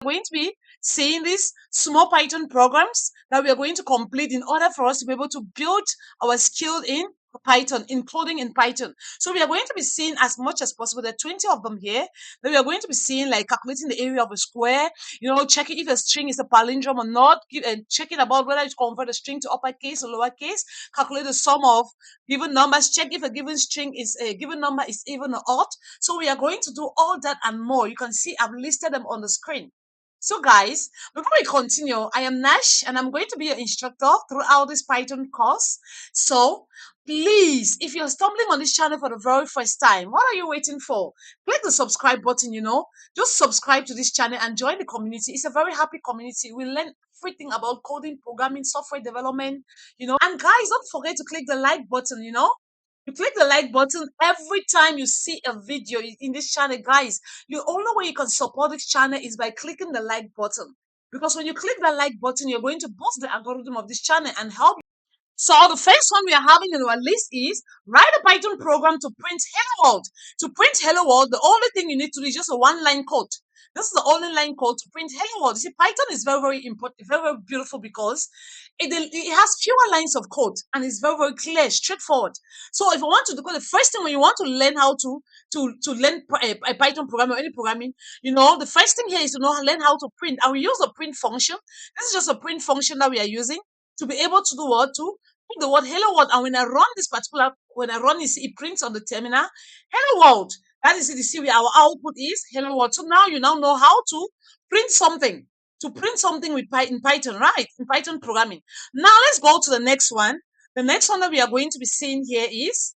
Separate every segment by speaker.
Speaker 1: going to be seeing these small Python programs that we are going to complete in order for us to be able to build our skill in Python, including in Python. So we are going to be seeing as much as possible. There are 20 of them here. Then we are going to be seeing like calculating the area of a square, checking if a string is a palindrome or not, checking about whether you convert a string to uppercase or lowercase, calculate the sum of given numbers, check if a given string is a given number is even or odd. So we are going to do all that and more. You can see I've listed them on the screen. So guys, before we continue, I am Nash and I'm going to be your instructor throughout this Python course. So please, if you're stumbling on this channel for the very first time, what are you waiting for? Click the subscribe button, just subscribe to this channel and join the community. It's a very happy community. We learn everything about coding, programming, software development, and guys, don't forget to click the like button, You click the like button every time you see a video in this channel, guys. The only way you can support this channel is by clicking the like button. Because when you click the like button, you're going to boost the algorithm of this channel and help. So the first one we are having in our list is write a Python program to print hello world. To print hello world, the only thing you need to do is just a one-line code. This is the only line code to print hello world. You see, Python is very, very important, very, very beautiful because it has fewer lines of code and it's very, very clear, straightforward. So if you want to do the first thing when you want to learn how to learn a Python program or any programming, the first thing here is to learn how to print. And we use the print function. This is just a print function that we are using to be able to do what? To put the word hello world. And when I run it prints on the terminal, hello world. That is it. You see where our output is hello world. So now you now know how to print something. To print something with in Python, right? In Python programming. Now let's go to the next one. The next one that we are going to be seeing here is,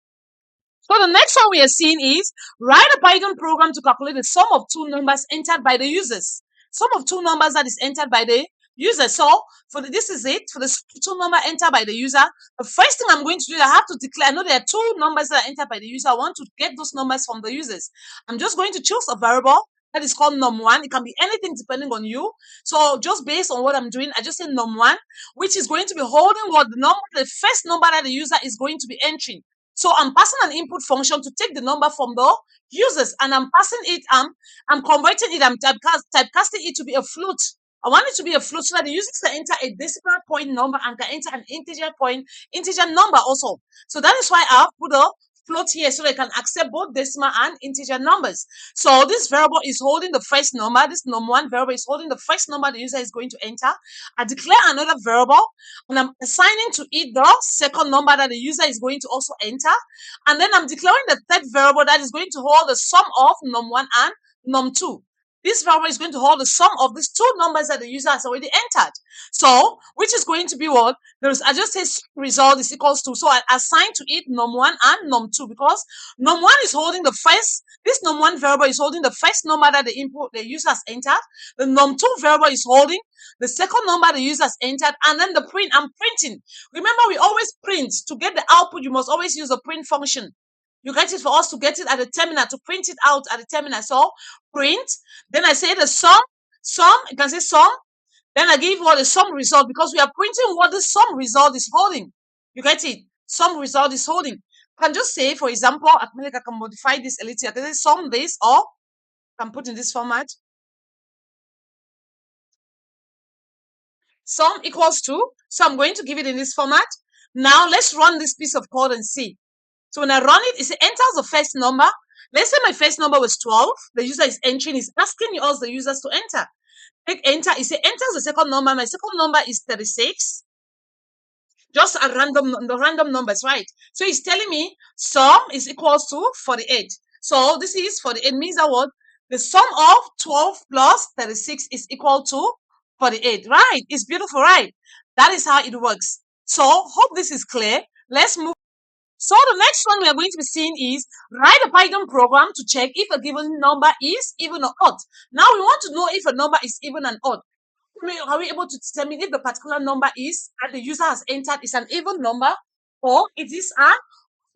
Speaker 1: so the next one we are seeing is write a Python program to calculate the sum of two numbers entered by the users. Sum of two numbers that is entered by the user. So this is it for the two number entered by the user. The first thing I'm going to do, I have to declare. I know there are two numbers that are entered by the user. I want to get those numbers from the users. I'm just going to choose a variable that is called num1. It can be anything depending on you. So just based on what I'm doing, I just say num1, which is going to be holding what the first number that the user is going to be entering. So I'm passing an input function to take the number from the users, and I'm passing it. I'm converting it. I'm typecasting it to be a float. I want it to be a float so that the users can enter a decimal point number and can enter an integer number also. So that is why I put a float here so they can accept both decimal and integer numbers. So this variable is holding the first number. This num1 variable is holding the first number the user is going to enter. I declare another variable and I'm assigning to it the second number that the user is going to also enter. And then I'm declaring the third variable that is going to hold the sum of num1 and num2. This variable is going to hold the sum of these two numbers that the user has already entered. So, which is going to be what? I just say result is equals to. So I assign to it num1 and num2 because num1 is holding the first. This num1 variable is holding the first number that the user has entered. The num2 variable is holding the second number the user has entered, and then the print. I'm printing. Remember, we always print. To get the output, you must always use the print function. You get it for us to get it at the terminal, to print it out at the terminal. So print, then I say the sum, you can say sum, then I give what the sum result because we are printing what the sum result is holding. You get it? Sum result is holding. I can just say, for example, I can modify this a little. I can say sum this, or I can put in this format. Sum equals to, so I'm going to give it in this format. Now let's run this piece of code and see. So when I run it, it enters the first number. Let's say my first number was 12. The user is entering, is asking us, the users, to enter. Click enter. It enters the second number. My second number is 36. Just a random numbers, right? So it's telling me sum is equals to 48. So this is 48 means that what? The sum of 12 plus 36 is equal to 48, right? It's beautiful, right? That is how it works. So hope this is clear. Let's move. So the next one we are going to be seeing is write a Python program to check if a given number is even or odd. Now we want to know if a number is even and odd. Are we able to determine if the particular number is that the user has entered is an even number or it is a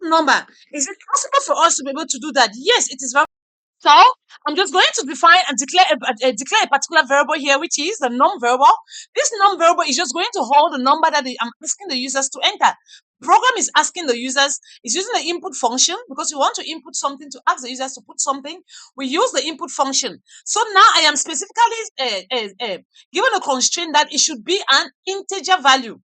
Speaker 1: number? Is it possible for us to be able to do that? Yes, it is very. So I'm just going to define and declare a particular variable here, which is the num variable. This num variable is just going to hold the number that I'm asking the users to enter. program is asking the users, is using the input function because we want to input something to ask the users to put something. We use the input function. So now I am specifically given a constraint that it should be an integer value.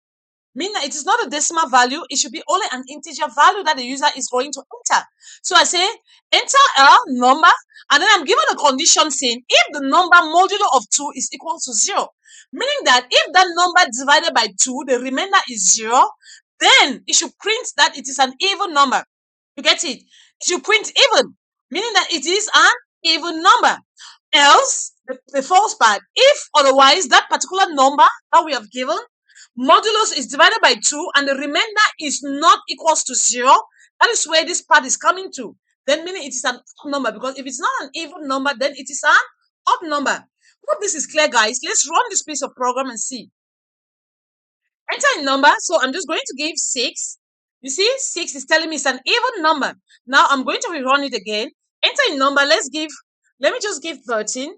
Speaker 1: Meaning it is not a decimal value, it should be only an integer value that the user is going to enter. So I say enter a number, and then I'm given a condition saying if the number modulo of 2 is equal to 0, meaning that if that number divided by 2, the remainder is 0, then it should print that it is an even number. You get it? It should print even, meaning that it is an even number. Else, the false part, if otherwise that particular number that we have given modulus is divided by 2 and the remainder is not equals to 0, that is where this part is coming to. Then meaning it is an odd number, because if it's not an even number, then it is an odd number. Hope this is clear, guys. Let's run this piece of program and see. Enter a number. So I'm just going to give 6. You see, 6 is telling me it's an even number. Now I'm going to rerun it again. Enter a number. Let me just give 13.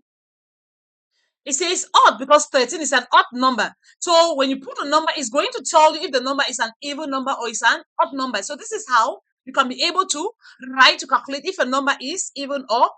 Speaker 1: It says odd because 13 is an odd number. So when you put a number, it's going to tell you if the number is an even number or is an odd number. So this is how you can be able to write to calculate if a number is even or.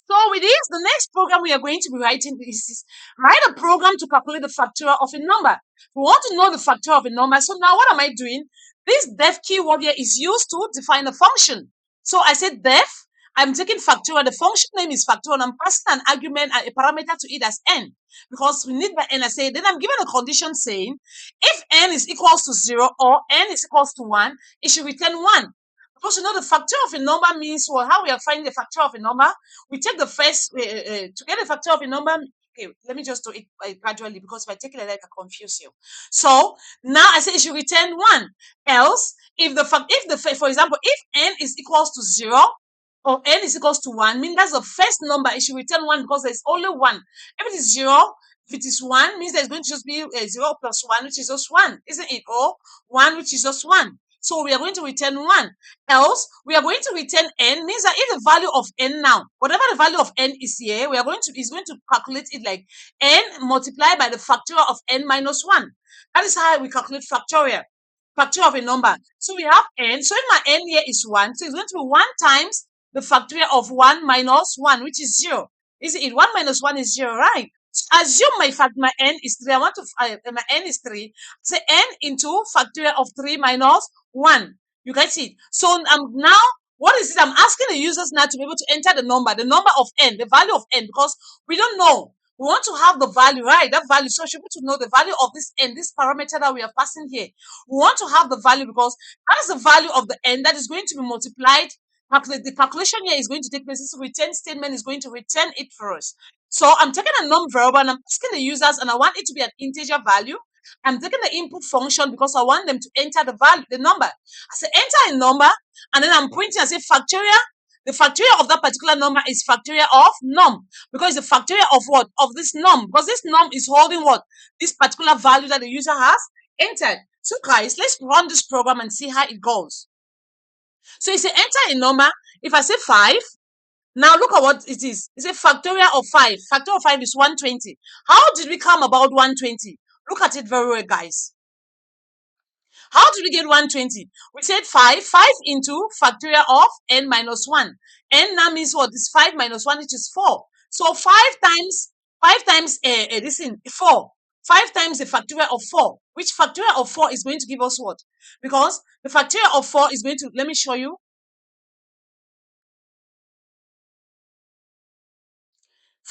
Speaker 1: So with this, the next program we are going to be writing is write a program to calculate the factorial of a number. We want to know the factorial of a number. So now what am I doing? This def keyword here is used to define a function. So I said def, I'm taking factorial. The function name is factorial, and I'm passing an argument, a parameter to it as n, because we need the n. I say, then I'm given a condition saying if n is equals to 0 or n is equals to 1, it should return 1. Because you know the factorial of a number means, well, how we are finding the factorial of a number, we take the first, to get the factorial of a number, okay, let me just do it gradually, because if I take it like that, I can confuse you. So now I say it should return 1. Else, for example, if n is equals to 0, or n is equals to 1, means that's the first number, it should return 1 because there's only 1. If it is 0, if it is 1, means there's going to just be 0 plus 1, which is just 1, isn't it? Or 1, which is just 1. So we are going to return 1. Else, we are going to return n, means that if the value of n now, whatever the value of n is here, is going to calculate it like n multiplied by the factorial of n minus 1. That is how we calculate factorial of a number. So we have n. So if my n here is 1, so it's going to be 1 times the factorial of 1 minus 1, which is 0. Is it 1 minus 1 is 0, right? Assume my n is 3. My n is 3. Say n into factorial of 3 minus 1. You get it? So now, what is it? I'm asking the users now to be able to enter the number of n, the value of n, because we don't know. We want to have the value, right? That value. So we should be able to know the value of this n, this parameter that we are passing here. We want to have the value because that is the value of the n that is going to be multiplied. The calculation here is going to take place. This return statement is going to return it for us. So I'm taking a num variable and I'm asking the users, and I want it to be an integer value. I'm taking the input function because I want them to enter the value, the number. I say enter a number, and then I'm printing. I say factorial. The factorial of that particular number is factorial of num, because the factorial of what? Of this num, because this num is holding what? This particular value that the user has entered. So guys, let's run this program and see how it goes. So you say enter a number. If I say 5, now look at what it is. It's a factorial of 5. Factorial of 5 is 120. How did we come about 120? Look at it very well, guys. How did we get 120? We said 5 into factorial of n minus 1. N now means what? This 5 minus 1, which is 4. So 5 times 4. 5 times the factorial of 4. Which factorial of 4 is going to give us what? Because the factorial of 4 is going to, let me show you.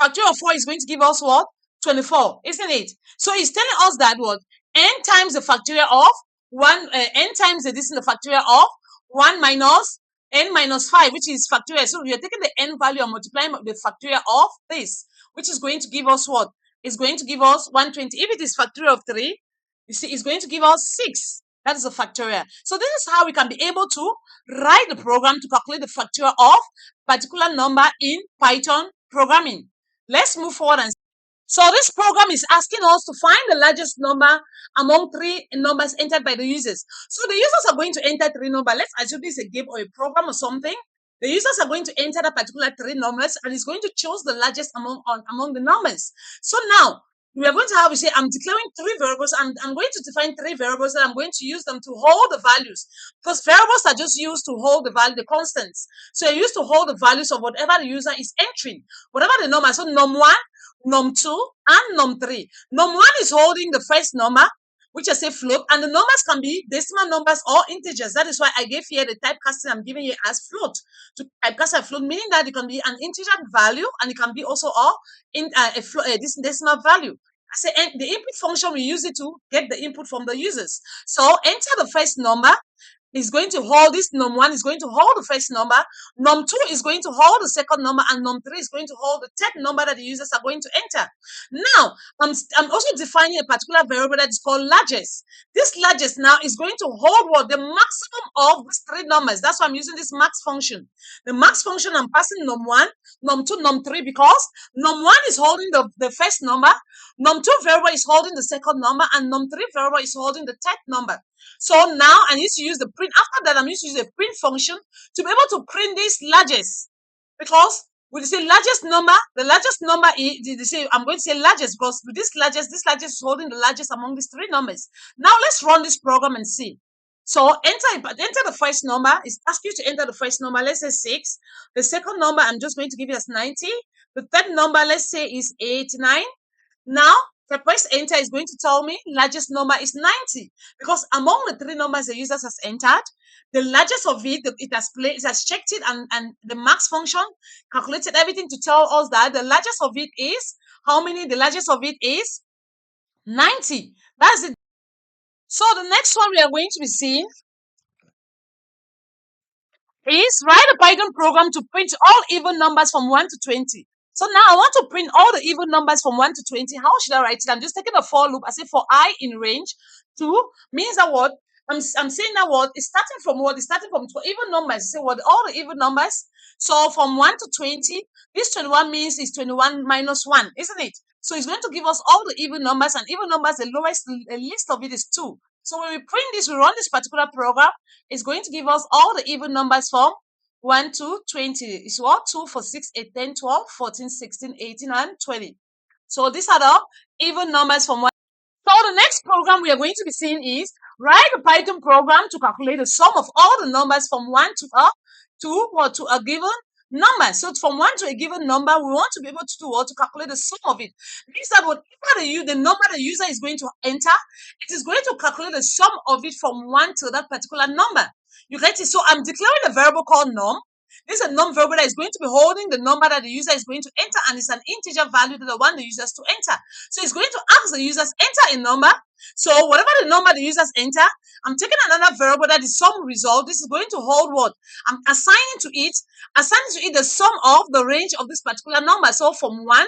Speaker 1: Factorial of 4 is going to give us what? 24, isn't it? So it's telling us that what? N times the factorial of 1, n times the factorial of 1 minus n minus 5, which is factorial. So we are taking the n value and multiplying the factorial of this, which is going to give us what? It's going to give us 120. If it is factorial of 3, you see, it's going to give us 6. That is a factorial. So this is how we can be able to write the program to calculate the factorial of particular number in Python programming. Let's move forward and so this program is asking us to find the largest number among 3 numbers entered by the users. So the users are going to enter 3 numbers. Let's assume this is a game or a program or something. The users are going to enter the particular 3 numbers, and it's going to choose the largest among the numbers. So now, we are going to have, we say, I'm declaring three variables, and I'm going to define three variables, and I'm going to use them to hold the values, because variables are just used to hold the value, the constants. So you're used to hold the values of whatever the user is entering, whatever the number. So num1, num2, and num3. Num1 is holding the first number, which I say float, and the numbers can be decimal numbers or integers. That is why I gave here the typecasting I'm giving you as float. To typecast a float, meaning that it can be an integer value, and it can be also a decimal value. I say the input function, we use it to get the input from the users. So enter the first number, is going to hold this. Num1 is going to hold the first number, num2 is going to hold the second number, and num3 is going to hold the third number that the users are going to enter. Now, I'm also defining a particular variable that is called largest. This largest now is going to hold what? The maximum of these three numbers. That's why I'm using this max function. The max function, I'm passing num1, num2, num3, because num1 is holding the first number, num2 variable is holding the second number, and num3 variable is holding the third number. So now I need to use the print. After that, I'm going to use the print function to be able to print this largest, because with the largest number, the largest number is, they say, I'm going to say largest, because with this largest is holding the largest among these three numbers. Now let's run this program and see. So enter the first number. It's ask you to enter the first number. Let's say 6. The second number, I'm just going to give you as 90. The third number, let's say, is 89. Now, the press enter is going to tell me largest number is 90, because among the three numbers the users has entered, the largest of it has checked it, and the max function calculated everything to tell us that the largest of it is how many? The largest of it is 90. That's it. So the next one we are going to be seeing is write a Python program to print all even numbers from 1 to 20. So now I want to print all the even numbers from 1 to 20. How should I write it? I'm just taking a for loop. I say for I in range 2 means that what? I'm saying that what? It's starting from what? It's starting from even numbers. Say what? All the even numbers. So from 1 to 20, this 21 means it's 21 minus 1, isn't it? So it's going to give us all the even numbers, and even numbers, the least of it is 2. So when we print this, we run this particular program, it's going to give us all the even numbers from 1 to 20. It's what? 2, 4, 6, 8, 10, 12, 14, 16, 18, and 20. So these are the even numbers from 1. So the next program we are going to be seeing is write a Python program to calculate the sum of all the numbers from 1 to a given number. So from 1 to a given number, we want to be able to do what? To calculate the sum of it. Means that whatever the number the user is going to enter, it is going to calculate the sum of it from 1 to that particular number. You get it? So I'm declaring a variable called num. This is a num variable that is going to be holding the number that the user is going to enter, and it's an integer value that the one the users to enter. So it's going to ask the users enter a number. So whatever the number the users enter, I'm taking another variable that is sum result. This is going to hold what? I'm assigning to it the sum of the range of this particular number. So from 1,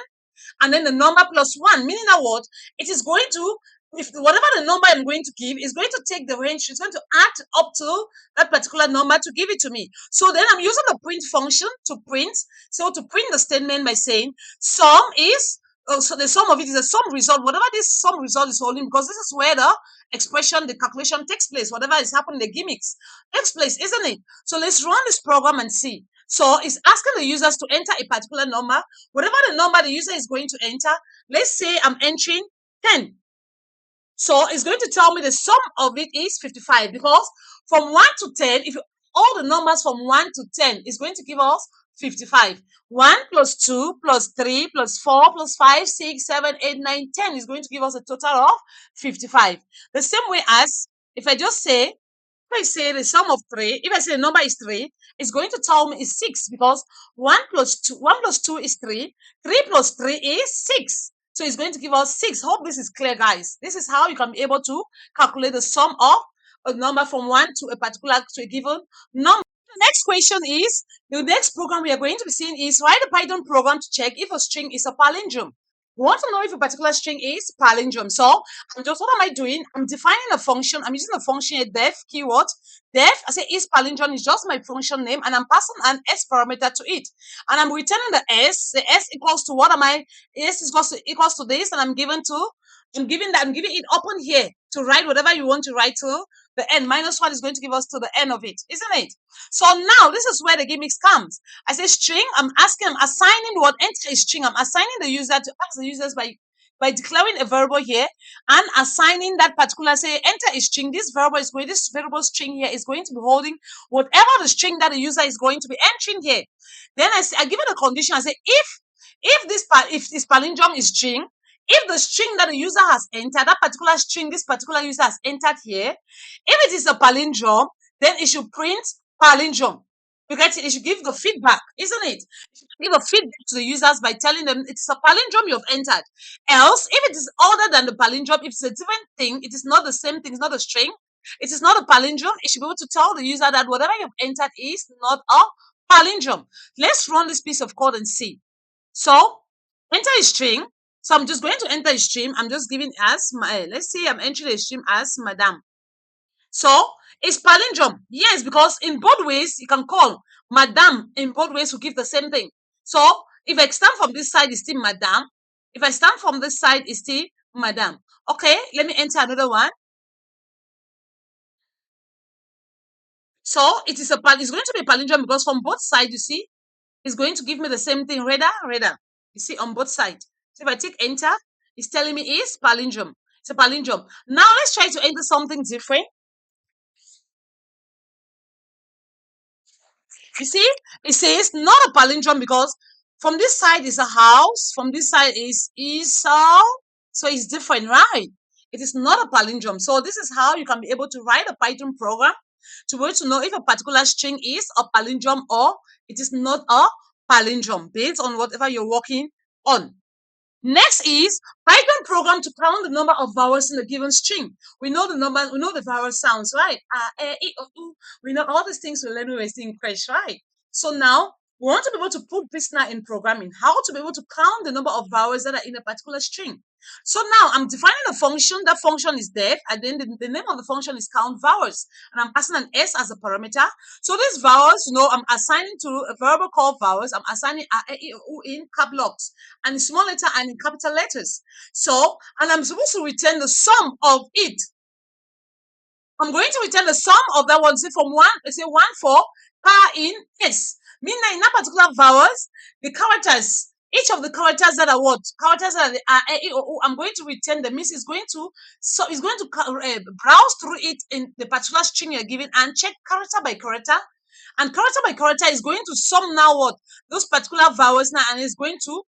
Speaker 1: and then the number plus 1, meaning that what? It is going to, if whatever the number I'm going to give is going to take the range, it's going to add up to that particular number to give it to me. So then I'm using the print function to print. So to print the statement by saying sum is, so the sum of it is a sum result, whatever this sum result is holding, because this is where the expression, the calculation takes place, whatever is happening, the gimmicks takes place, isn't it? So let's run this program and see. So it's asking the users to enter a particular number, whatever the number the user is going to enter. Let's say I'm entering 10. So it's going to tell me the sum of it is 55, because from 1 to 10, if you, all the numbers from 1 to 10 is going to give us 55. 1 plus 2 plus 3 plus 4 plus 5, 6, 7, 8, 9, 10 is going to give us a total of 55. The same way as if I just say, if I say the sum of 3, if I say the number is 3, it's going to tell me it's 6, because 1 plus 2 is 3, 3 plus 3 is 6. So it's going to give us 6. Hope this is clear, guys. This is how you can be able to calculate the sum of a number from 1 to a given number. The next question is, the next program we are going to be seeing is write a Python program to check if a string is a palindrome. We want to know if a particular string is palindrome. So what am I doing? I'm defining a function. I'm using a function, a def keyword. Def, I say is palindrome is just my function name, and I'm passing an s parameter to it. And I'm returning the s. The s equals to what am I? S is equals to this, and I'm giving it open here to write whatever you want to write to the end. Minus 1 is going to give us to the end of it, isn't it? So now this is where the gimmicks comes. I say string, I'm assigning what enter a string. I'm assigning the user to ask the users by by declaring a variable here and assigning that particular, say, enter a string. This variable string here is going to be holding whatever the string that the user is going to be entering here. Then I give it a condition. I say if this palindrome is string, if the string that the user has entered, that particular string this particular user has entered here, if it is a palindrome, then it should print palindrome. Because it should give the feedback, isn't it? It should give a feedback to the users by telling them it's a palindrome you've entered. Else, if it is other than the palindrome, if it's a different thing, it is not the same thing, it's not a string, it is not a palindrome, it should be able to tell the user that whatever you've entered is not a palindrome. Let's run this piece of code and see. So, enter a string. So I'm just going to enter a string. I'm just giving as my, let's see, I'm entering a string as madam. So it's palindrome. Yes, because in both ways you can call madam in both ways to give the same thing. So if I stand from this side, it's still madam. If I stand from this side, it's still madam. Okay, let me enter another one. So it's going to be a palindrome because from both sides, you see, it's going to give me the same thing, radar. You see, on both sides. So if I take enter, it's telling me it's palindrome. It's a palindrome. Now let's try to enter something different. You see, it says not a palindrome because from this side is a house, from this side is so it's different, right? It is not a palindrome. So this is how you can be able to write a Python program to be able to know if a particular string is a palindrome or it is not a palindrome based on whatever you're working on. Next is Python program to count the number of vowels in a given string. We know the number, we know the vowel sounds, right? We know all these things we learn when we're in crash, right? So now we want to be able to put this now in programming, how to be able to count the number of vowels that are in a particular string. So now I'm defining a function. That function is def, and then the name of the function is count vowels, and I'm passing an s as a parameter. So these vowels, I'm assigning to a variable called vowels. I'm assigning a, e, o, in cap locks and in small letter and in capital letters. So, and I'm supposed to return the sum of it. I'm going to return the sum of that one. Say from one, let's say 1 4 in s. Meaning in that particular vowels, the characters, each of the characters that are what? Characters that are a, e, o, u, I'm going to return the means it's going to browse through it in the particular string you're given and check character by character. And character by character is going to sum now what? Those particular vowels now, and it's going to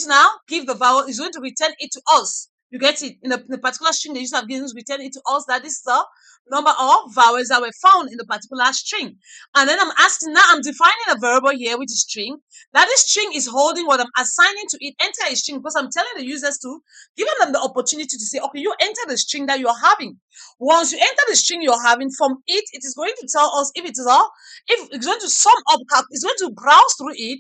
Speaker 1: now give the vowel, it's going to return it to us. You get it? In the particular string the user have given, return it to us that is the number of vowels that were found in the particular string. And then I'm asking, now I'm defining a variable here, which is string. That this string is holding what I'm assigning to it, enter a string, because I'm telling the users to, giving them the opportunity to say, okay, you enter the string that you're having. Once you enter the string you're having, from it is going to tell us if it is all, if it's going to sum up, it's going to browse through it,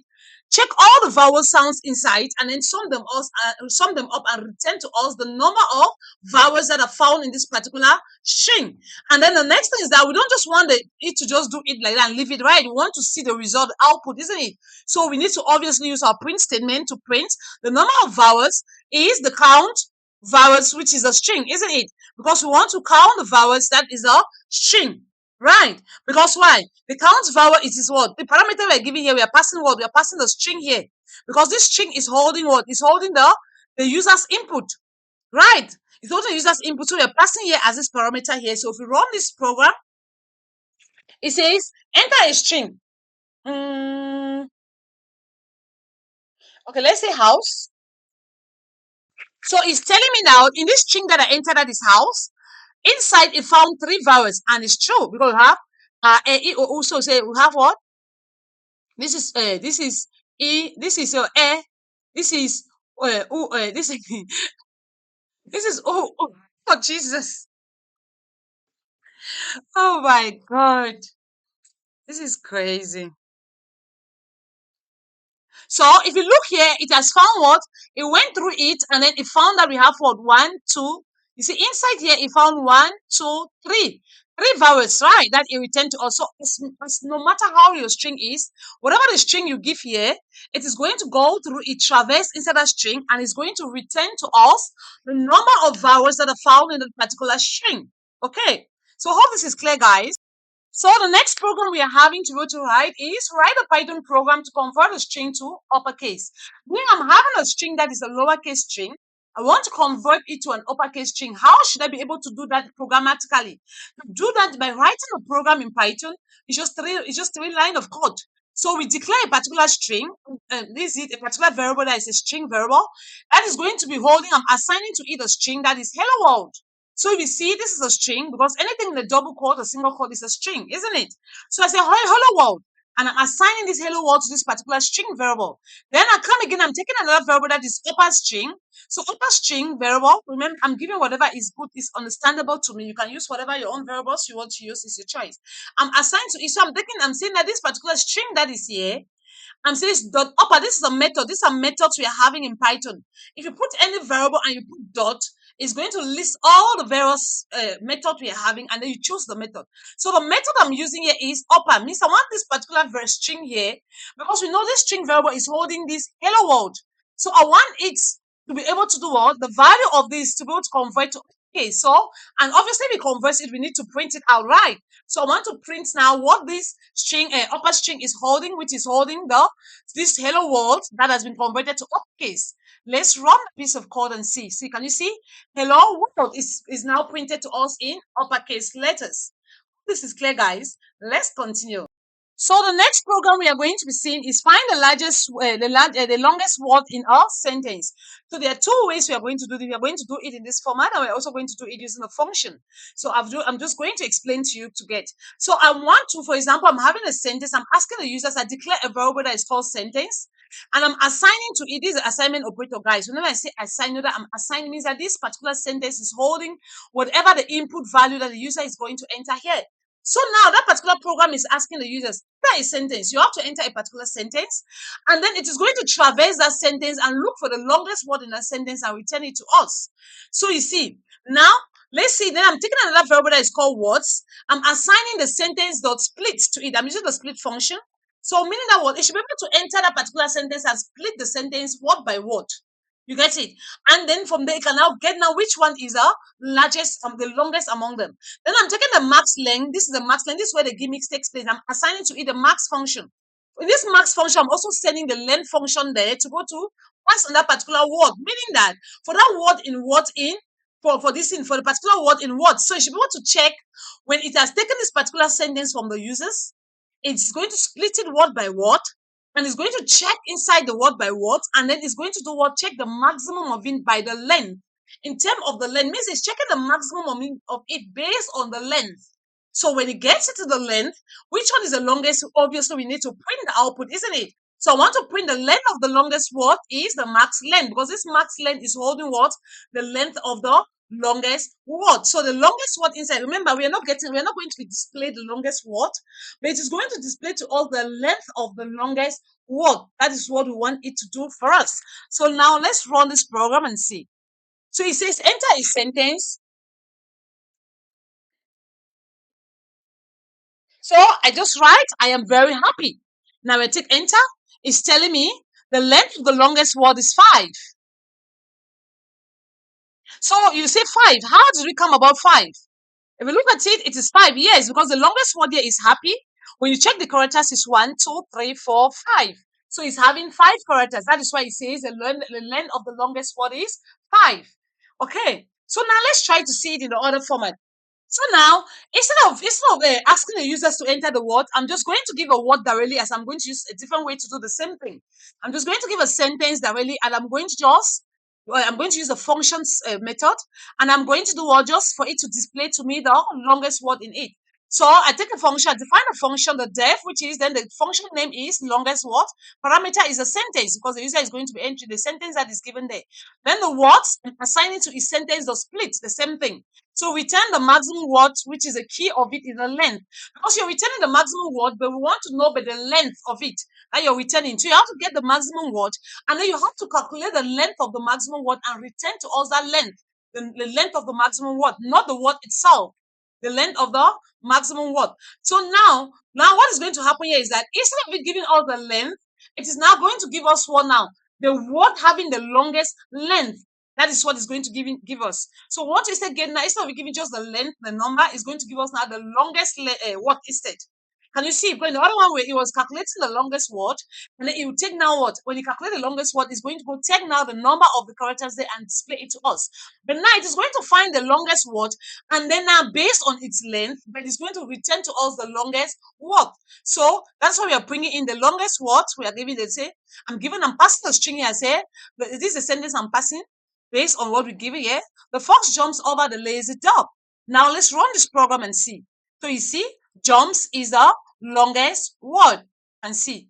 Speaker 1: check all the vowel sounds inside, and then sum them up and return to us the number of vowels that are found in this particular string. And then the next thing is that we don't just want it to just do it like that and leave it, right? We want to see the result, output, isn't it? So we need to obviously use our print statement to print the number of vowels is the count vowels, which is a string, isn't it? Because we want to count the vowels, that is a string. Right, because why? The count vowel is what? The parameter we're giving here, we are passing what? We are passing the string here. Because this string is holding what? It's holding the user's input. Right. It's holding the user's input. So we are passing here as this parameter here. So if we run this program, it says enter a string. Okay, let's say house. So it's telling me now in this string that I entered that is house. Inside it found 3 vowels, and it's true because we have also say we have what? This is e, this is e, this is this is this is oh Jesus. Oh my God. This is crazy. So if you look here, it has found what? It went through it and then it found that we have what? 1, 2. You see, inside here, it found 1, 2, 3. 3 vowels, right? That it returned to us. So no matter how your string is, whatever the string you give here, it is going to go through it, traverse inside that string, and it's going to return to us the number of vowels that are found in that particular string. Okay. So hope this is clear, guys. So the next program we are having to go to write is write a Python program to convert a string to uppercase. When I'm having a string that is a lowercase string, I want to convert it to an uppercase string. How should I be able to do that programmatically? To do that by writing a program in Python, it's just three lines of code. So we declare a particular string. This is a particular variable that is a string variable that is going to be holding. I'm assigning to it a string that is hello world. So you see, this is a string because anything in a double quote or single quote is a string, isn't it? So I say, hi, hello world, and I'm assigning this hello world to this particular string variable. Then I come again, I'm taking another variable that is upper string. So upper string variable, remember, I'm giving whatever is good, is understandable to me. You can use whatever your own variables you want to use, is your choice. I'm assigned to it. So I'm saying that this particular string that is here, I'm saying this dot upper. This is a method. These are methods we are having in Python. If you put any variable and you put dot, it's going to list all the various methods we are having, and then you choose the method. So the method I'm using here is upper. Means I want this particular string here because we know this string variable is holding this hello world. So I want it to be able to do what? The value of this to be able to convert to okay. So, and obviously we convert it, we need to print it out, right? So I want to print now what this string, upper string is holding, which is holding this hello world that has been converted to uppercase. Let's run a piece of code and see. See, can you see? Hello world is now printed to us in uppercase letters. This is clear, guys. Let's continue. So the next program we are going to be seeing is find the the longest word in our sentence. So there are two ways we are going to do this. We are going to do it in this format, and we're also going to do it using a function. So I'm just going to explain to you to get. So I want to, for example, I'm having a sentence. I'm asking the users, I declare a variable that is called sentence, and I'm assigning to it. This is assignment operator, guys. Whenever I say assign, that I'm assigning means that this particular sentence is holding whatever the input value that the user is going to enter here. So now that particular program is asking the users, enter a sentence. You have to enter a particular sentence, and then it is going to traverse that sentence and look for the longest word in that sentence and return it to us. So you see, now let's see, then I'm taking another variable that is called words. I'm assigning the sentence dot split to it. I'm using the split function. So meaning that what it should be able to enter that particular sentence and split the sentence word by word. You get it? And then from there, you can now get now which one is the largest, the longest among them. Then I'm taking the max length. This is the max length. This is where the gimmicks takes place. I'm assigning to it the max function. In this max function, I'm also sending the length function there to go to pass on that particular word, meaning that for that word in word in, for this in, for the particular word in word. So you should be able to check when it has taken this particular sentence from the users, it's going to split it word by word, and it's going to check inside the word by word, and then it's going to do what? Check the maximum of it by the length. In terms of the length, means it's checking the maximum of it based on the length. So when it gets into the length, which one is the longest? Obviously, we need to print the output, isn't it? So I want to print the length of the longest word is the max length, because this max length is holding what? The length of the longest word. So the longest word inside, remember, we're not going to display the longest word, but it is going to display to us the length of the longest word. That is what we want it to do for us. So now let's run this program and see. So it says enter a sentence. So I just write, I am very happy. Now I take enter. It's telling me the length of the longest word is 5. So you say 5. How did we come about 5? If you look at it, it is 5. Yes, because the longest word here is happy. When you check the characters, it's 1, 2, 3, 4, 5. So it's having 5 characters. That is why it says the length of the longest word is 5. Okay. So now let's try to see it in the other format. So now, instead of asking the users to enter the word, I'm just going to give a word directly, as I'm going to use a different way to do the same thing. I'm just going to give a sentence directly, and I'm going to use the functions method, and I'm going to do what, just for it to display to me the longest word in it. So I take a function, I define a function, the def, which is then the function name is longest word. Parameter is a sentence, because the user is going to be entering the sentence that is given there. Then the words, I'm assigning to each sentence the split, the same thing. So return the maximum word, which is a key of it, is the length. Because you're returning the maximum word, but we want to know by the length of it that you're returning. So you have to get the maximum word, and then you have to calculate the length of the maximum word and return to us that length, the length of the maximum word, not the word itself, the length of the maximum word. So now what is going to happen here is that instead of it giving us the length, it is now going to give us what now? The word having the longest length. That is what it's going to give us. So what is the get now? Instead of giving just the length, the number is going to give us now the longest word instead. Can you see? Because in the other one where it was calculating the longest word, and then it will take now what? When you calculate the longest word, it's going to go take now the number of the characters there and display it to us. But now it is going to find the longest word, and then now based on its length, but it's going to return to us the longest word. So that's why we are bringing in the longest word. We are giving, let's say, I'm passing a string here. I say, this is a sentence I'm passing based on what we give it here. The fox jumps over the lazy dog. Now let's run this program and see. So you see, jumps is the longest word. And see,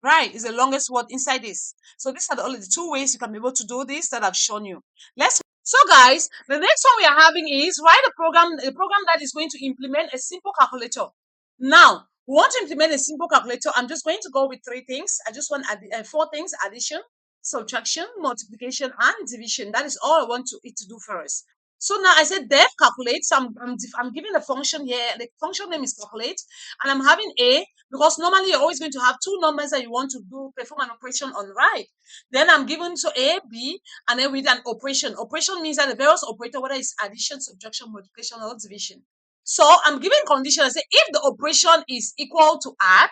Speaker 1: right, is the longest word inside this. So these are the only the two ways you can be able to do this that I've shown you. Let's so guys, the next one we are having is write a program that is going to implement a simple calculator. Now, we want to implement a simple calculator. I'm just going to go with three things. I just want four things: addition, subtraction, multiplication, and division. That is all I want it to do for us. So now I said def calculate. So I'm giving a function here. The function name is calculate, and I'm having a because normally you're always going to have two numbers that you want to do perform an operation on, right? Then I'm given to a, b, and then with an operation. Operation means that the various operator, whether it's addition, subtraction, multiplication, or division. So I'm giving condition. I say if the operation is equal to add,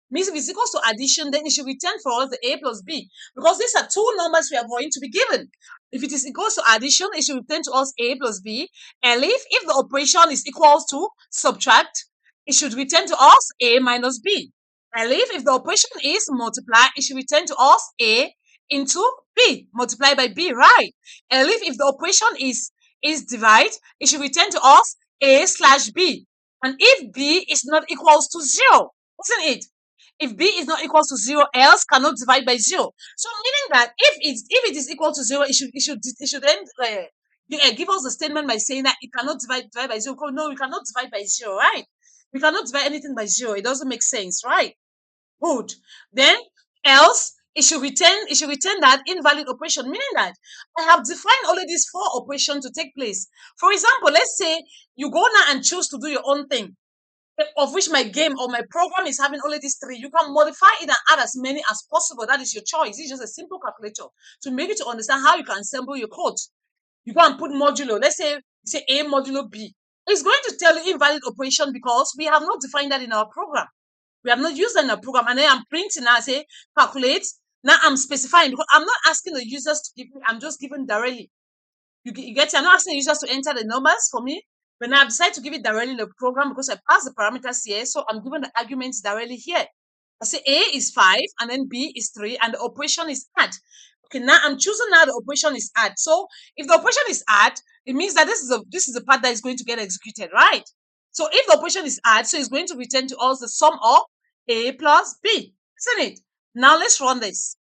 Speaker 1: means if it's equal to addition, then it should return for us the a plus b because these are two numbers we are going to be given. If it is equal to addition, it should return to us a plus b. And if the operation is equal to subtract, it should return to us a minus b. And if the operation is multiply, it should return to us a into b multiplied by b, right? And if the operation is divide, it should return to us a slash b. And if b is not equals to 0, isn't it? If b is not equals to 0, else cannot divide by 0. So meaning that if it is equal to 0, it should then give us the statement by saying that it cannot divide by 0. No, we cannot divide by 0, right? We cannot divide anything by 0. It doesn't make sense, right? Good. Then else it should return that invalid operation, meaning that I have defined only these four operations to take place. For example, let's say you go now and choose to do your own thing, of which my game or my program is having only these three. You can modify it and add as many as possible. That is your choice. It's just a simple calculator to make you to understand how you can assemble your code. You go and put modulo. Let's say A modulo B. It's going to tell you invalid operation because we have not defined that in our program. We have not used that in our program. And then I'm printing now, I say calculate. Now I'm specifying because I'm not asking the users to give me, I'm just giving directly. You get it? I'm not asking the users to enter the numbers for me. But now I've decided to give it directly in the program because I passed the parameters here. So I'm giving the arguments directly here. I say A is 5 and then B is 3 and the operation is add. Okay, now I'm choosing now the operation is add. So if the operation is add, it means that this is the part that is going to get executed, right? So if the operation is add, so it's going to return to us the sum of A plus B, isn't it? Now let's run this.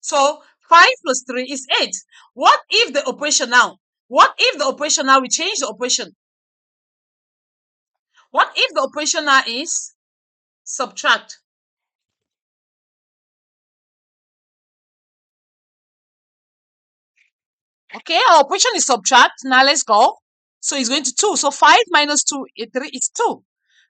Speaker 1: So 5 plus 3 is 8. What if the operation now? We change the operation? What if the operation now is subtract? Okay, our operation is subtract. Now let's go. So it's going to 2. So 5 minus 2 is 3 is 2.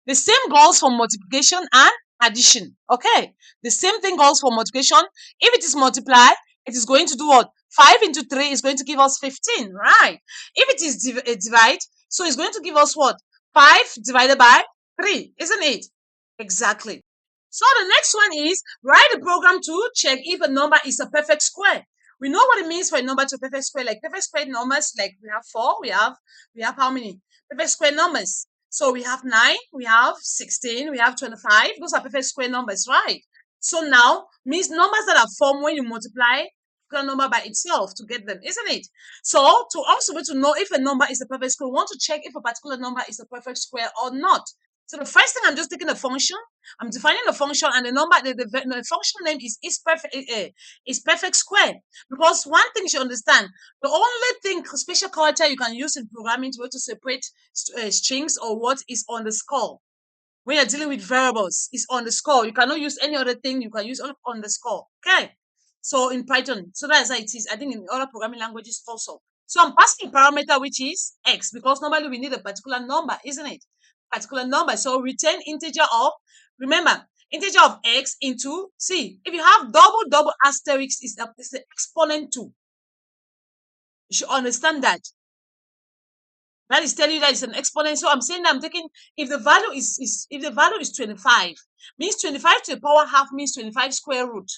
Speaker 1: The same goes for multiplication and addition. Okay, the same thing goes for multiplication. If it is multiply, it is going to do what? 5 into 3 is going to give us 15, right? If it is divide, so it's going to give us what? 5 divided by 3, isn't it? Exactly. So the next one is write a program to check if a number is a perfect square. We know what it means for a number to perfect square. Like perfect square numbers, like we have 4, we have how many? Perfect square numbers. So we have 9, we have 16, we have 25. Those are perfect square numbers, right? So now means numbers that are formed when you multiply a number by itself to get them, isn't it? So to also be to know if a number is a perfect square, we want to check if a particular number is a perfect square or not. So the first thing, I'm just taking a function. I'm defining the function, and the number, the function name is perfect. Is perfect square. Because one thing you should understand: the only thing special character you can use in programming to be able to separate strings or what is underscore. When you're dealing with variables, it's underscore. You cannot use any other thing. You can use underscore. Okay. So in Python, so that's how it is. I think in other programming languages also. So I'm passing a parameter which is x because normally we need a particular number, isn't it? Particular number. So return integer of, remember, integer of x into c. If you have double asterisk, it's the exponent 2. You should understand that. That is telling you that it's an exponent. So I'm saying that I'm taking, if the value is 25, means 25 to the power half means 25 square root.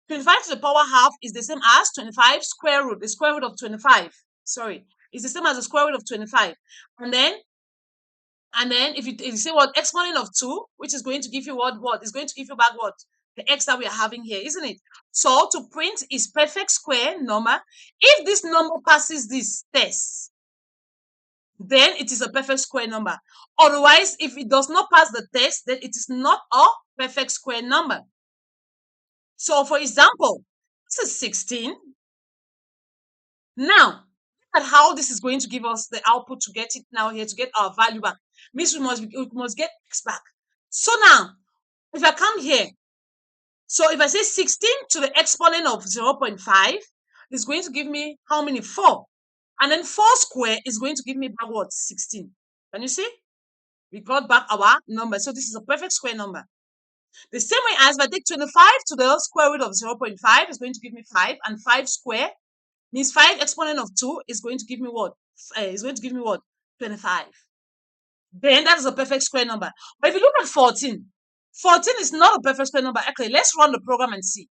Speaker 1: 25 to the power half is the same as 25 square root, the square root of 25. Sorry, it's the same as the square root of 25. And then if you say what exponent of 2, which is going to give you what is going to give you back what the x that we are having here, isn't it? So to print is perfect square number. If this number passes this test, then it is a perfect square number. Otherwise, if it does not pass the test, then it is not a perfect square number. So for example, this is 16. Now, look at how this is going to give us the output to get it now here, to get our value back. Means we must get x back. So now, if I come here, so if I say 16 to the exponent of 0.5, it's going to give me how many? 4. And then 4 square is going to give me back what? 16. Can you see? We got back our number. So this is a perfect square number. The same way as if I take 25 to the square root of 0.5, is going to give me 5. And 5 square means 5 exponent of 2 is going to give me what? Is going to give me what? 25. Then that is a perfect square number. But if you look at 14, 14 is not a perfect square number. Okay, let's run the program and see.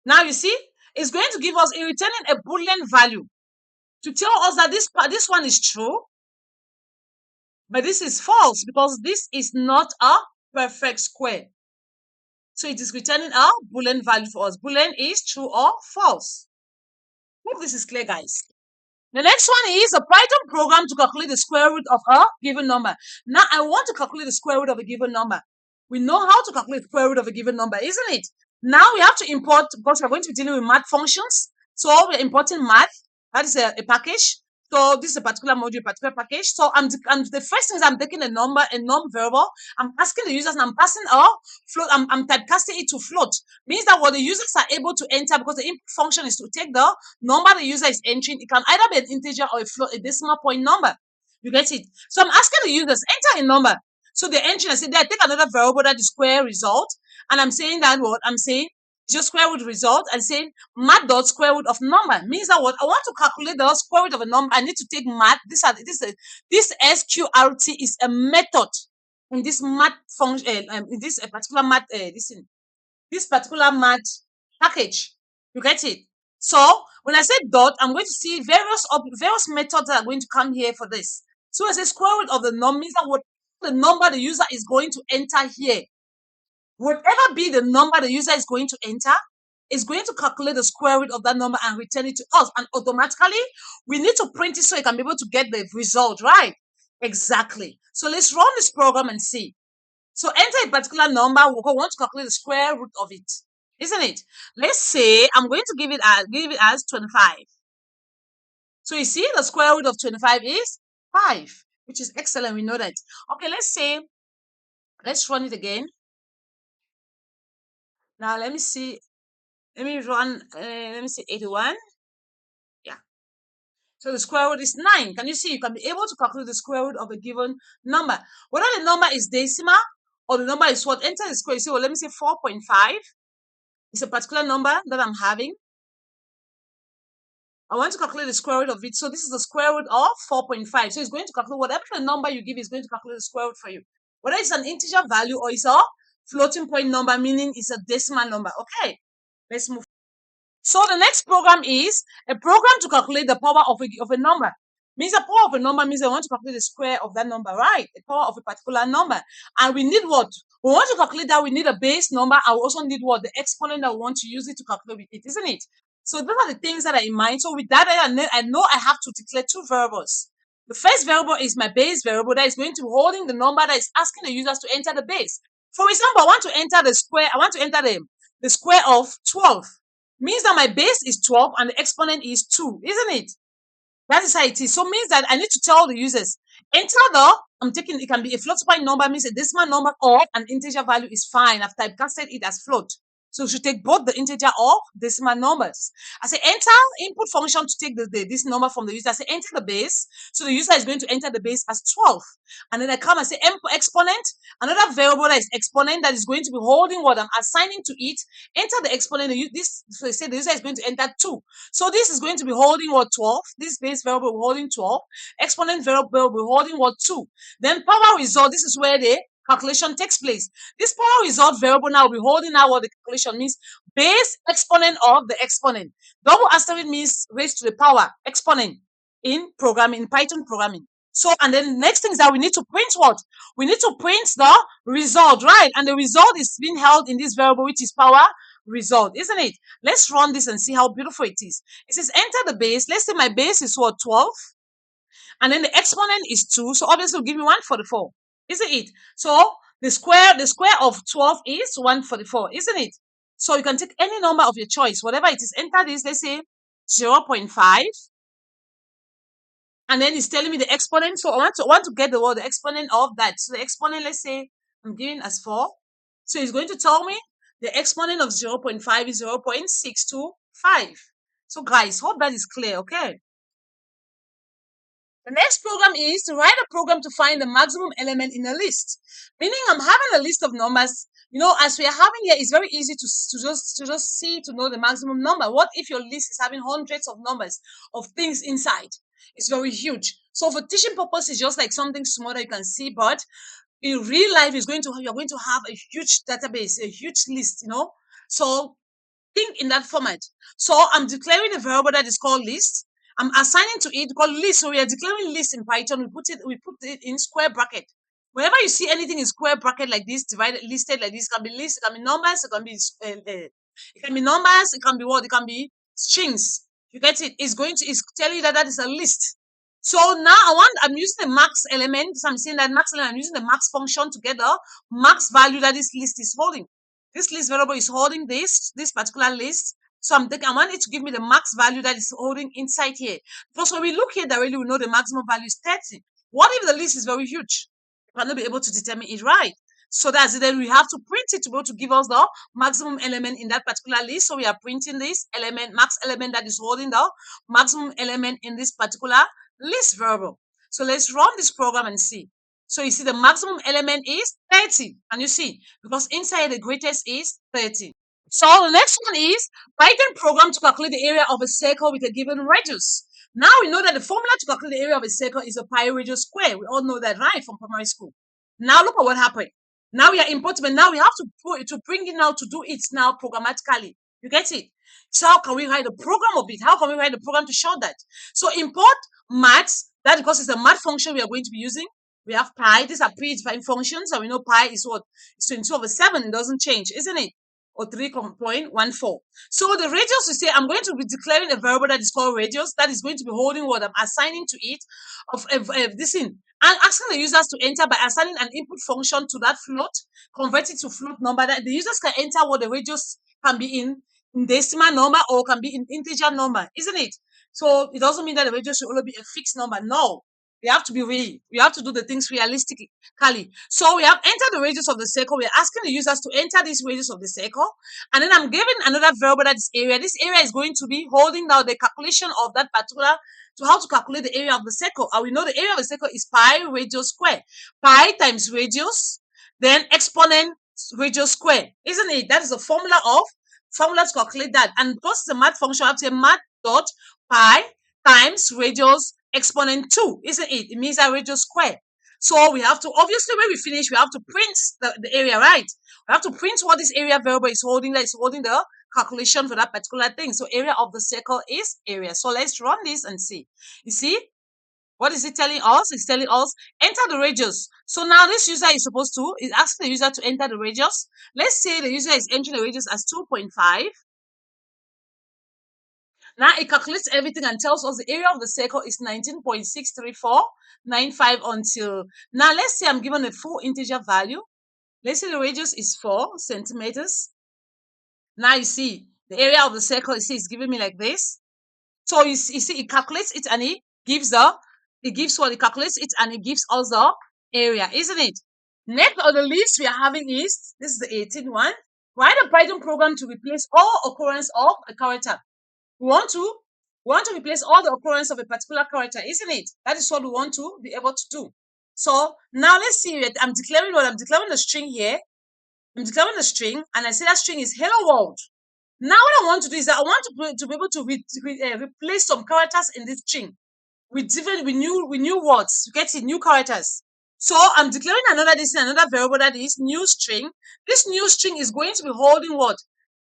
Speaker 1: Now you see, it's going to give us a returning a Boolean value to tell us that this one is true, but this is false because this is not a perfect square. So it is returning a Boolean value for us. Boolean is true or false. Hope this is clear, guys. The next one is a Python program to calculate the square root of a given number. Now, I want to calculate the square root of a given number. We know how to calculate the square root of a given number, isn't it? Now, we have to import, because we're going to be dealing with math functions. So, we're importing math. That is a package. So, this is a particular module, particular package. So, the first thing is I'm taking a number, a num variable. I'm asking the users, and I'm passing a float. I'm typecasting it to float. Means that what the users are able to enter, because the input function is to take the number the user is entering. It can either be an integer or a float, a decimal point number. You get it? So I'm asking the users, enter a number. So they're entering, I say, I take another variable that is square result. And I'm saying that what I'm saying is just square root result and saying math dot square root of number. Means that what I want to calculate the square root of a number, I need to take math. This SQRT is a method in this math function, in this particular math, this particular math package. You get it? So when I say dot, I'm going to see various methods that are going to come here for this. So I say square root of the number means that what the number the user is going to enter here, whatever be the number the user is going to enter, is going to calculate the square root of that number and return it to us. And automatically, we need to print it so you can be able to get the result, right? Exactly. So let's run this program and see. So enter a particular number. We want to calculate the square root of it, isn't it? Let's say I'm going to give it as 25. So you see the square root of 25 is 5, which is excellent. We know that. Okay, let's run it again. Now let me see. Let me run, let me see 81. Yeah. So the square root is 9. Can you see? You can be able to calculate the square root of a given number. Whether the number is decimal or the number is what? Enter the square. You say, well, let me say 4.5. It's a particular number that I'm having. I want to calculate the square root of it. So this is the square root of 4.5. So it's going to calculate whatever the number you give is going to calculate the square root for you. Whether it's an integer value or it's a floating point number, meaning it's a decimal number. Okay, let's move. So the next program is a program to calculate the power of a number. Means the power of a number means I want to calculate the square of that number, right? The power of a particular number. And we need what? We want to calculate that, we need a base number. I also need what? The exponent that we want to use it to calculate with it, isn't it? So those are the things that are in mind. So with that, I know I have to declare two variables. The first variable is my base variable that is going to be holding the number that is asking the users to enter the base. For example, I want to enter the square. I want to enter the square of 12. Means that my base is 12 and the exponent is 2, isn't it? That is how it is. So means that I need to tell the users, enter it can be a float point number, means a decimal number, or an integer value is fine. I've typecasted it as float. So we should take both the integer or decimal numbers. I say enter input function to take this number from the user. I say enter the base. So the user is going to enter the base as 12. And then I come and say exponent, another variable that is exponent that is going to be holding what I'm assigning to it. Enter the exponent. This, so they say the user is going to enter 2. So this is going to be holding what 12. This base variable will be holding 12. Exponent variable will be holding what 2. Then power result. This is where the calculation takes place. This power result variable now will be holding out what the calculation means. Base exponent of the exponent. Double asterisk means raised to the power exponent in programming, in Python programming. So, and then next thing is that we need to print what? We need to print the result, right? And the result is being held in this variable, which is power result, isn't it? Let's run this and see how beautiful it is. It says enter the base. Let's say my base is what? 12. And then the exponent is 2. So obviously it'll give me 144, isn't it? So the square of 12 is 144, isn't it? So you can take any number of your choice, whatever it is. Enter this, let's say 0.5. And then it's telling me the exponent. So I want to get the exponent of that. So the exponent, let's say I'm giving as 4. So it's going to tell me the exponent of 0.5 is 0.625. So guys, hope that is clear, okay? The next program is to write a program to find the maximum element in a list. Meaning I'm having a list of numbers. You know, as we are having here, it's very easy to just see, to know the maximum number. What if your list is having hundreds of numbers of things inside? It's very huge. So for teaching purpose, it's just like something small that you can see, but in real life, you're going to have a huge database, a huge list, you know. So think in that format. So I'm declaring a variable that is called list. I'm assigning to it called list. So we are declaring list in Python. We put it in square bracket. Whenever you see anything in square bracket like this, divided, listed like this, it can be list, it can be numbers, it can be numbers, it can be what? It can be strings. You get it? It's telling you that that is a list. So now I'm using the max element. So I'm saying that max element, I'm using the max function to get the max value that this list is holding. This list variable is holding this particular list. So I want it to give me the max value that is holding inside here. Because when we look here directly, we know the maximum value is 30. What if the list is very huge? We cannot be able to determine it right. So that's it. Then we have to print it to be able to give us the maximum element in that particular list. So we are printing this element, max element that is holding the maximum element in this particular list variable. So let's run this program and see. So you see the maximum element is 30. And you see, because inside the greatest is 30. So the next one is Python program to calculate the area of a circle with a given radius. Now we know that the formula to calculate the area of a circle is a pi radius square. We all know that, right, from primary school. Now look at what happened. Now we are importing, but now we have to bring it now to do it now programmatically. You get it? So how can we write a program of it? How can we write a program to show that? So import maths, that because it's a math function we are going to be using. We have pi. These are predefined functions, and we know pi is what? It's 22/7. It doesn't change, isn't it? Or 3.14. So the radius, we say I'm going to be declaring a variable that is called radius that is going to be holding what I'm assigning to it of this thing, and asking the users to enter by assigning an input function to that float, convert it to float number that the users can enter what the radius can be in decimal number or can be in integer number, isn't it? So it doesn't mean that the radius should only be a fixed number. No, we have to be real. We have to do the things realistically. So we have entered the radius of the circle. We're asking the users to enter this radius of the circle. And then I'm giving another variable that is area. This area is going to be holding now the calculation of that particular, to how to calculate the area of the circle. And we know the area of the circle is pi radius square. Pi times radius, then exponent radius square. Isn't it? That is the formula to calculate that. And because it's a math function, I have to say math dot pi times radius exponent 2, isn't it? It means that radius square. So we have to, obviously, when we finish, we have to print the area, right? We have to print what this area variable is holding, that is holding the calculation for that particular thing. So area of the circle is area. So let's run this and see. You see, what is it telling us? It's telling us enter the radius. So now this user is asking the user to enter the radius. Let's say the user is entering the radius as 2.5. Now it calculates everything and tells us the area of the circle is 19.63495 until, now let's say I'm given a full integer value. Let's say the radius is 4 centimeters. Now you see the area of the circle, you see it's giving me like this. So you see it calculates it and it gives it calculates it and it gives us the area, isn't it? Next on the list we are having is, this is the 18 one. write a Python program to replace all occurrence of a character. We want to replace all the occurrence of a particular character, isn't it? That is what we want to be able to do. So now let's see it. I'm declaring the string here. I'm declaring the string, and I say that string is hello world. Now what I want to do is that I want to be able to replace some characters in this string with new words. You get it, new characters. So I'm declaring another variable that is new string. This new string is going to be holding what?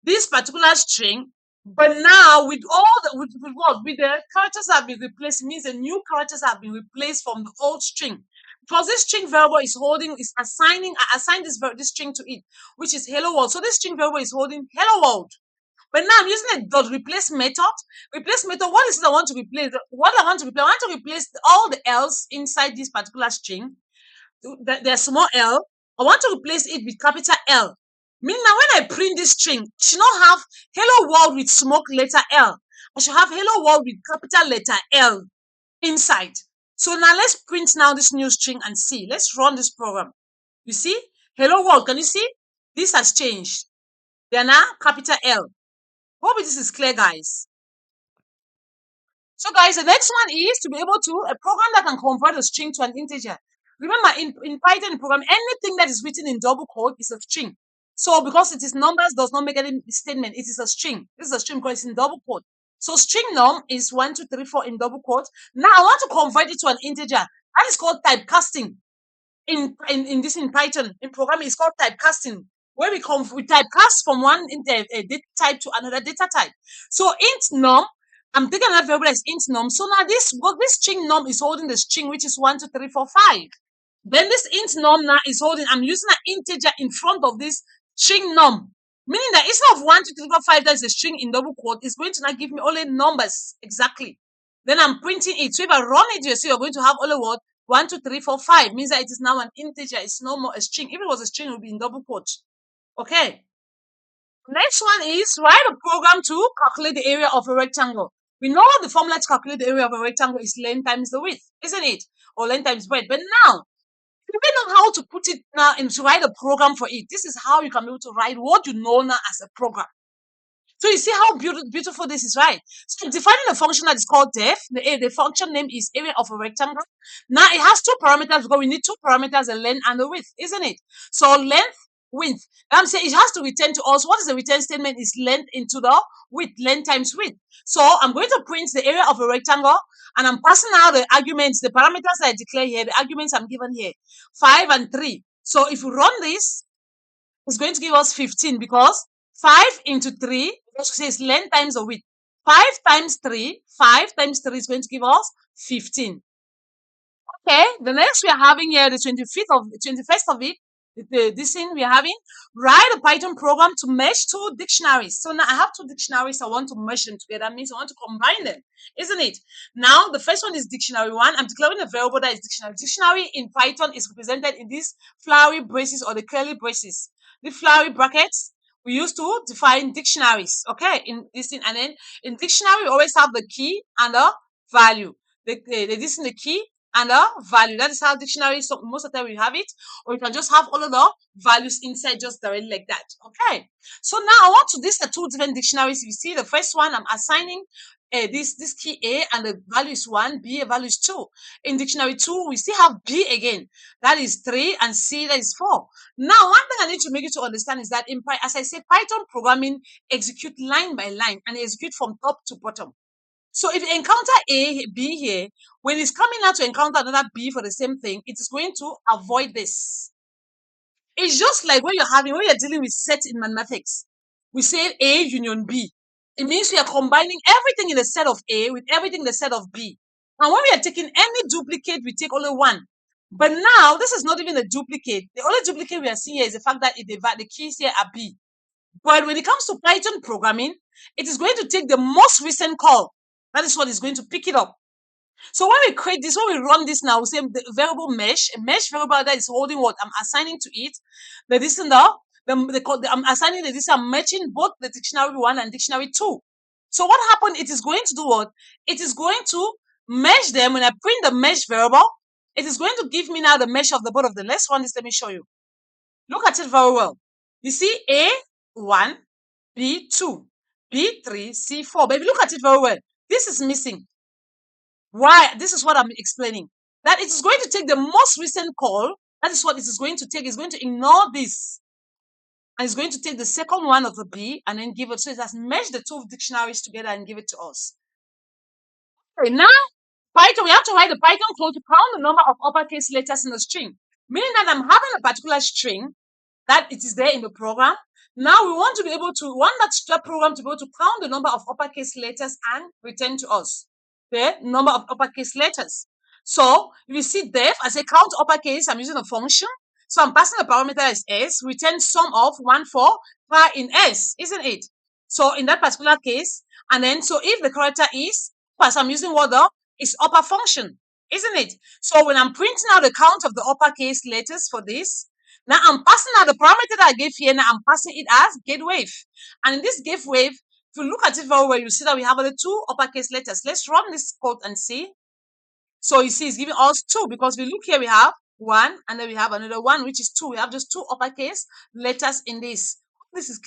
Speaker 1: This particular string, but now with the characters that have been replaced, means the new characters have been replaced from the old string. Because this string variable is assigned this string to it, which is hello world. So this string variable is holding hello world. But now I'm using a dot replace method. Replace method, what is it I want to replace? What I want to replace? I want to replace all the L's inside this particular string. There's small L. I want to replace it with capital L. Meaning now when I print this string, I should not have hello world with small letter L. I should have hello world with capital letter L inside. So now let's print now this new string and see. Let's run this program. You see? Hello world, can you see? This has changed. They are now capital L. Hope this is clear, guys. So, guys, the next one is to be able to a program that can convert a string to an integer. Remember, in Python program, anything that is written in double quote is a string. So, because it is numbers, does not make any statement. It is a string. This is a string because it's in double quote. So, string num is 1, 2, 3, 4 in double quote. Now, I want to convert it to an integer. That is called typecasting. In Python, in programming, it's called typecasting, where we typecast from one data type to another data type. So int num, I'm taking another variable as int num. So now this string num is holding the string, which is 1, 2, 3, 4, 5. Then this int num now is holding, I'm using an integer in front of this string num, meaning that instead of 1, 2, 3, 4, 5, that's a string in double quote, it's going to now give me only numbers exactly. Then I'm printing it. So if I run it, you see you're going to have only what? 1, 2, 3, 4, 5 means that it is now an integer. It's no more a string. If it was a string, it would be in double quote. Okay. Next one is write a program to calculate the area of a rectangle. We know the formula to calculate the area of a rectangle is length times the width, isn't it? Or length times breadth. But now, you may know how to put it now and to write a program for it. This is how you can be able to write what you know now as a program. So you see how beautiful this is, right? So defining a function that is called def, the function name is area of a rectangle. Now it has two parameters because we need two parameters, the length and the width, isn't it? So length, width. I'm saying it has to return to us. What is the return statement? Is length into the width, length times width. So I'm going to print the area of a rectangle and I'm passing out the arguments, the parameters that I declare here, the arguments I'm given here, 5 and 3. So if we run this, it's going to give us 15 because 5 into 3, which says length times the width. 5 times 3, 5 times 3 is going to give us 15. Okay, the next we are having here, the 21st of it, this thing we are having, write a Python program to merge two dictionaries. So now I have two dictionaries, I want to merge them together. That means I want to combine them, isn't it? Now the first one is dictionary 1. I'm declaring a variable that is dictionary. Dictionary in Python is represented in these flowery braces or the curly braces. The flowery brackets we use to define dictionaries, okay, in this thing. And then in dictionary we always have the key and the value. This is the key and a value. That is how dictionary, so most of the time we have it, or you can just have all of the values inside just directly like that. Okay, so now I want to, these are two different dictionaries. You see the first one I'm assigning this key A and the value is 1, B, a value is 2. In dictionary 2 we still have B again, that is 3, and C, that is 4. Now one thing I need to make you to understand is that as I say, Python programming execute line by line and execute from top to bottom. So if you encounter A, B here, when it's coming out to encounter another B for the same thing, it is going to avoid this. It's just like when you're dealing with sets in mathematics. We say A union B. It means we are combining everything in the set of A with everything in the set of B. And when we are taking any duplicate, we take only one. But now, this is not even a duplicate. The only duplicate we are seeing here is the fact that the keys here are B. But when it comes to Python programming, it is going to take the most recent call. That is what is going to pick it up. So when we create this, when we run this now, we say the variable mesh, a mesh variable that is holding what I'm assigning to it. The this and I'm assigning the this, I'm matching both the dictionary 1 and dictionary 2. So what happened? It is going to do what? It is going to mesh them. When I print the mesh variable, it is going to give me now the mesh of the both of them. Let's run this. Let me show you. Look at it very well. You see A 1, B 2, B 3, C 4. But if you look at it very well, this is missing. Why? This is what I'm explaining. That it is going to take the most recent call. That is what it is going to take. It's going to ignore this. And it's going to take the second one of the B and then give it. So it has meshed the two dictionaries together and give it to us. Okay, now Python, we have to write the Python code to count the number of uppercase letters in a string. Meaning that I'm having a particular string that it is there in the program. Now we want to be able to want that program to be able to count the number of uppercase letters and return to us the number of uppercase letters. So if you see def, I say count uppercase, I'm using a function. So I'm passing the parameter as s, return sum of 1 4 in s, isn't it? So in that particular case, and then so if the character is, as I'm using what the is upper function, isn't it? So when I'm printing out the count of the uppercase letters for this, now I'm passing out the parameter that I gave here. Now I'm passing it as get wave. And in this get wave, if you look at it very well, you see that we have the two uppercase letters. Let's run this code and see. So you see it's giving us 2 because we look here, we have 1 and then we have another 1, which is 2. We have just 2 uppercase letters in this. This is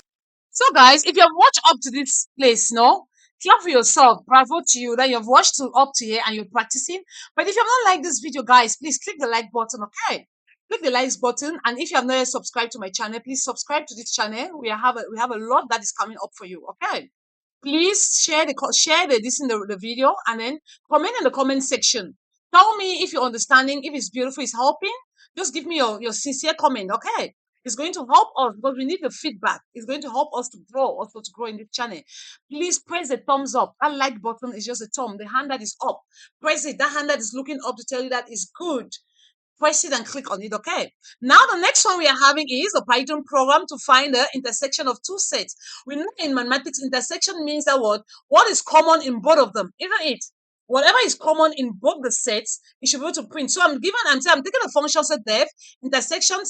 Speaker 1: so guys, if you have watched up to this place, no, clap for yourself. Bravo to you that you have watched up to here and you're practicing. But if you have not liked this video, guys, please click the like button, okay? Click the likes button, and if you have not yet subscribed to my channel, please subscribe to this channel. We have a lot that is coming up for you, okay? Please share the video and then comment in the comment section. Tell me if you're understanding, if it's beautiful, it's helping. Just give me your sincere comment, okay? It's going to help us because we need the feedback. It's going to help us to grow, also to grow in this channel. Please press the thumbs up. That like button is just a thumb. The hand that is up. Press it. That hand that is looking up to tell you that is good. Press it and click on it, okay? Now the next one we are having is a Python program to find the intersection of two sets. We know in mathematics, intersection means that what is common in both of them, isn't it? Whatever is common in both the sets, you should be able to print. So I'm taking a function set def, intersection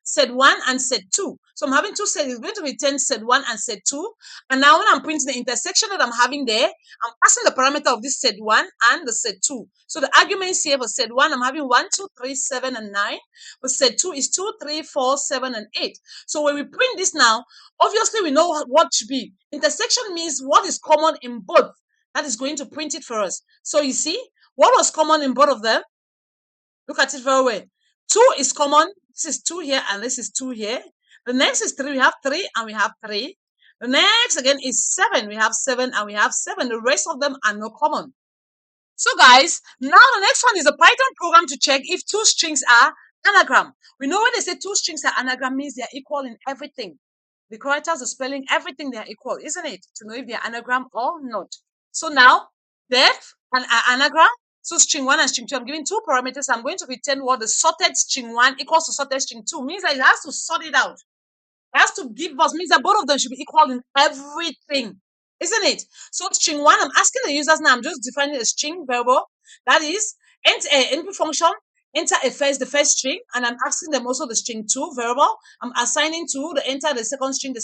Speaker 1: set 1 and set 2. So I'm having two sets, it's going to return set 1 and set 2. And now when I'm printing the intersection that I'm having there, I'm passing the parameter of this set 1 and the set 2. So the arguments here for set 1, I'm having 1, 2, 3, 7, and 9. But set 2 is 2, 3, 4, 7, and 8. So when we print this now, obviously we know what should be. Intersection means what is common in both. That is going to print it for us. So you see, what was common in both of them? Look at it very well. 2 is common. This is 2 here and this is 2 here. The next is 3. We have 3 and we have 3. The next again is 7. We have 7 and we have 7. The rest of them are no common. So guys, now the next one is a Python program to check if two strings are anagram. We know when they say two strings are anagram means they are equal in everything. The characters, the spelling, everything, they are equal, isn't it? To know if they are anagram or not. So now, def and anagram. So string 1 and string 2, I'm giving two parameters. I'm going to return what the sorted string 1 equals to sorted string 2. Means that it has to sort it out. It has to give us, means that both of them should be equal in everything. Isn't it? So string 1, I'm asking the users now, I'm just defining a string variable. That is, enter input function, enter the first string, and I'm asking them also the string 2 variable. I'm assigning to the enter the second string.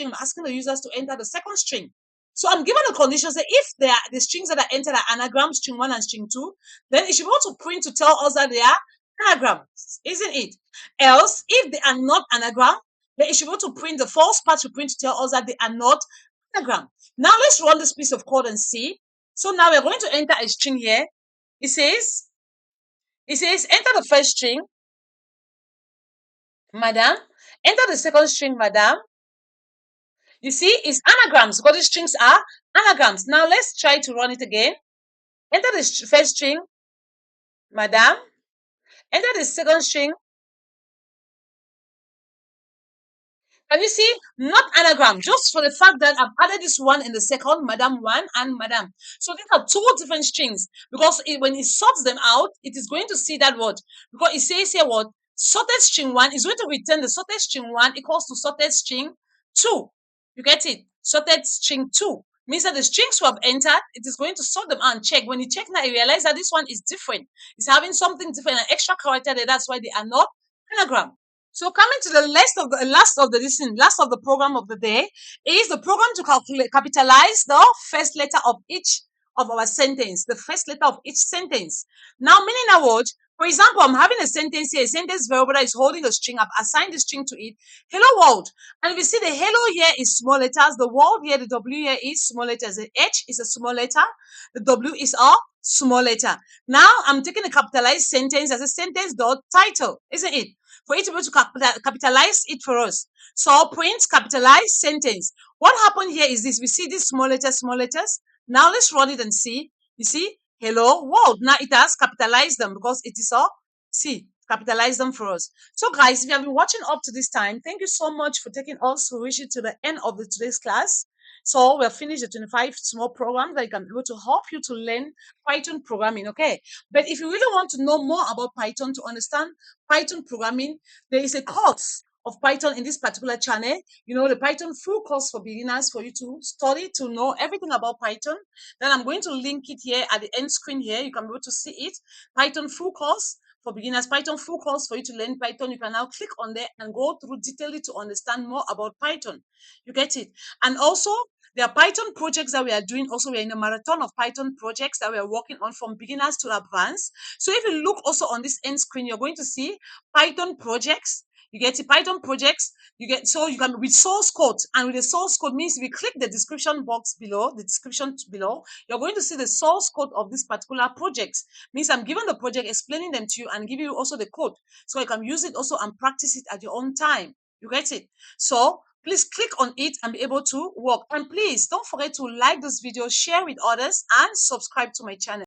Speaker 1: I'm asking the users to enter the second string. So I'm given a condition that if they are the strings that are entered are anagram, string 1 and string 2, then it should be able to print to tell us that they are anagrams, isn't it? Else, if they are not anagram, then it should be able to print the false part to print to tell us that they are not anagram. Now let's run this piece of code and see. So now we're going to enter a string here. It says enter the first string, madam. Enter the second string, madam. You see, it's anagrams because the strings are anagrams. Now let's try to run it again. Enter the first string, madam. Enter the second string. Can you see? Not anagram, just for the fact that I've added this one in the second, madam 1 and madam. So these are two different strings because when it sorts them out, it is going to see that word. Because it says here what? Sorted string 1 is going to return the sorted string 1 equals to sorted string 2. You get it? Sorted string 2 means that the strings we have entered, it is going to sort them out and check. When you check now, you realize that this one is different. It's having something different, an extra character there. That's why they are not anagram. So coming to the last of the program of the day is the program to capitalize the first letter of each of our sentence, the first letter of each sentence. Now, meaning a word, For example, I'm having a sentence here, a sentence variable that is holding a string. I've assigned the string to it. Hello world. And we see the hello here is small letters. The world here, the W here is small letters. The H is a small letter. The W is a small letter. Now I'm taking a capitalized sentence as a sentence dot title, isn't it? For it to be able to capitalize it for us. So print capitalized sentence. What happened here is this. We see these small letters, small letters. Now let's run it and see. You see, hello world. Now it has capitalized them because it is all see capitalize them for us. So guys, if you have been watching up to this time, thank you so much for taking us to reach it to the end of today's class. So we've finished the 25 small programs that can be able to help you to learn Python programming. Okay, but if you really want to know more about Python, to understand Python programming, there is a course of Python in this particular channel. You know, the Python full course for beginners, for you to study, to know everything about Python. Then I'm going to link it here at the end screen here. You can be able to see it. Python full course for beginners, Python full course for you to learn Python. You can now click on there and go through detailedly to understand more about Python. You get it? And also, there are Python projects that we are doing. Also, we are in a marathon of Python projects that we are working on from beginners to advanced. So if you look also on this end screen, you're going to see Python projects. You get it? Python projects. You get, so you can with source code, and with the source code means if you click the description box below, the description below, you're going to see the source code of this particular project. Means I'm giving the project, explaining them to you, and giving you also the code, so you can use it also and practice it at your own time. You get it? So please click on it and be able to work. And please don't forget to like this video, share with others, and subscribe to my channel.